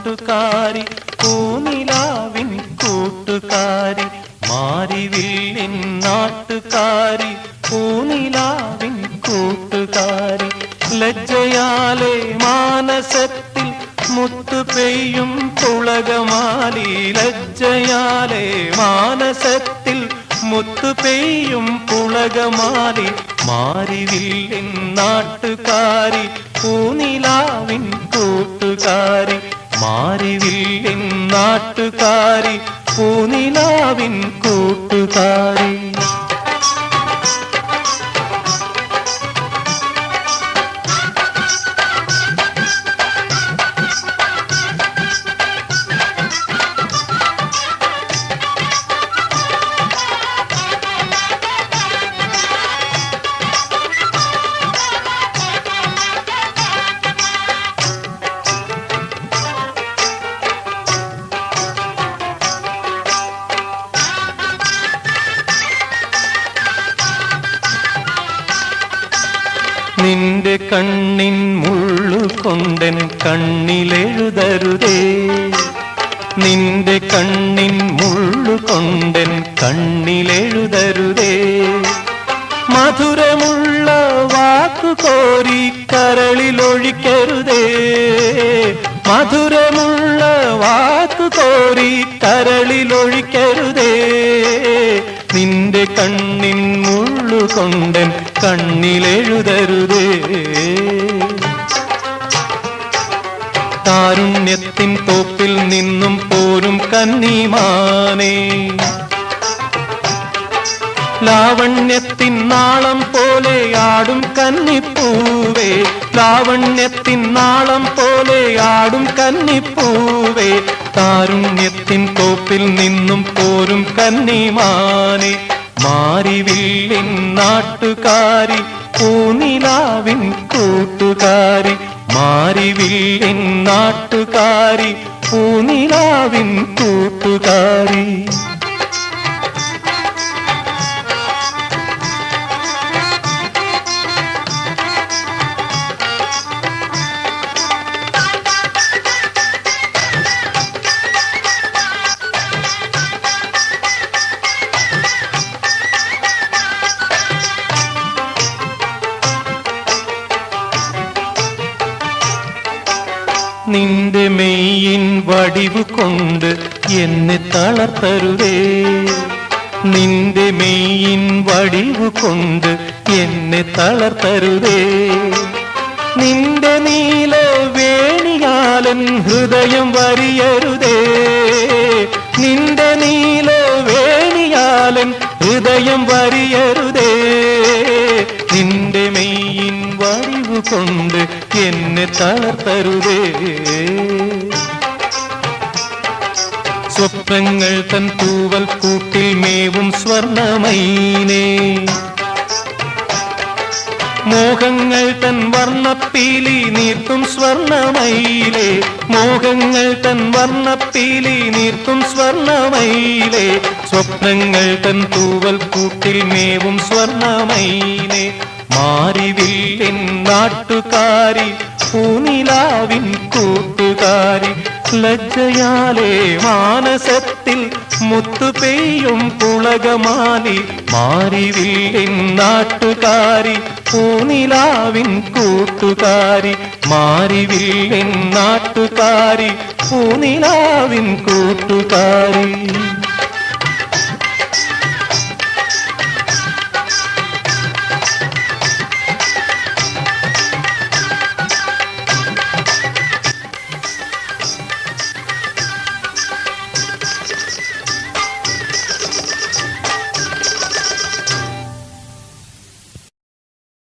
നാട്ടുകാരി പൂനിലാവിൻ കൂട്ടുകാരി മാരിവില്ലിൻ നാട്ടുകാരി പൂനിലാവിൻ കൂട്ടുകാരി ലജ്ജയാലെ മാനസത്തിൽ മുത്തു പെയ്യും പുളകമാലി ലജ്ജയാലെ മാനസത്തിൽ മുത്തു പെയ്യും പുളകമാലി മാരിവില്ലിൻ നാട്ടുകാരി പൂനിലാവിൻ കൂട്ടുകാരി മാരിവില്ലിൻ നാട്ടുകാരി പൂനിലാവിൻ കൂട്ടുകാരി നിന്റെ കണ്ണിൻ മുള്ളുകൊണ്ടൻ കണ്ണിലെഴുതരുതേ നിന്റെ കണ്ണിൻ മുള്ളുകൊണ്ടൻ കണ്ണിലെഴുതരുതേ മധുരമുള്ള വാക്കു കോരി കരളിലൊഴിക്കരുതേ മധുരമുള്ള വാക്കു കോരി കരളിലൊഴിക്കരുതേ നിന്റെ കണ്ണിൻ മുള്ളുകൊണ്ടൻ കണ്ണിലെഴുതരുതേ താരുണ്യത്തിൻ തോപ്പിൽ നിന്നും പോരും കന്നിമാനേ ലാവണ്യത്തിൻ നാളം പോലെ ആടും കന്നിപ്പൂവേ ലാവണ്യത്തിൻ നാളം പോലെ ആടും കന്നിപ്പൂവേ താരുണ്യത്തിൻ തോപ്പിൽ നിന്നും പോരും കന്നിമാനേ മാരിവില്ലിൻ നാട്ടുകാരി പൂനിലാവിൻ കൂട്ടുകാരി മാരിവില്ലിൻ നാട്ടുകാരി പൂനിലാവിൻ കൂട്ടുകാരി നിന്റെ മെയ്യിൻ വടിവ് കൊണ്ട് എന്നെ തളർത്തരുതേ നിന്റെ മെയ്യിൻ വടിവ് കൊണ്ട് എന്നെ തളർത്തരുതേ നിന്റെ നീല വേണിയാലൻ ഹൃദയം വരിയരുതേ നിന്റെ നീല വേണിയാലൻ ഹൃദയം വരിയരുതേ നിന്റെ മെയ്യിൻ വടിവ് കൊണ്ട് എന്നെ തളർത്തരുതേ സ്വപ്നങ്ങൾ തൻ തൂവൽ കൂട്ടിൽ മേവും സ്വർണമൈനേ മോഹങ്ങൾ തൻ വർണ്ണപ്പീലി നീർത്തും സ്വർണമയിലേ മോഹങ്ങൾ തൻ വർണ്ണപ്പീലി നീർത്തും സ്വർണമയിലേ സ്വപ്നങ്ങൾ തൻ തൂവൽ കൂട്ടിൽ മേവും സ്വർണമയിലേ മാരിവില്ലിൻ നാട്ടുകാരി പൂനിലാവിൻ കൂട്ടുകാരി ലജ്ജയാലെ മാനസത്തിൽ മുത്തു പെയ്യും പുളകമാലി മാരിവില്ലിൻ നാട്ടുകാരി പൂനിലാവിൻ കൂട്ടുകാരി മാരിവില്ലിൻ നാട്ടുകാരി പൂനിലാവിൻ കൂട്ടുകാരി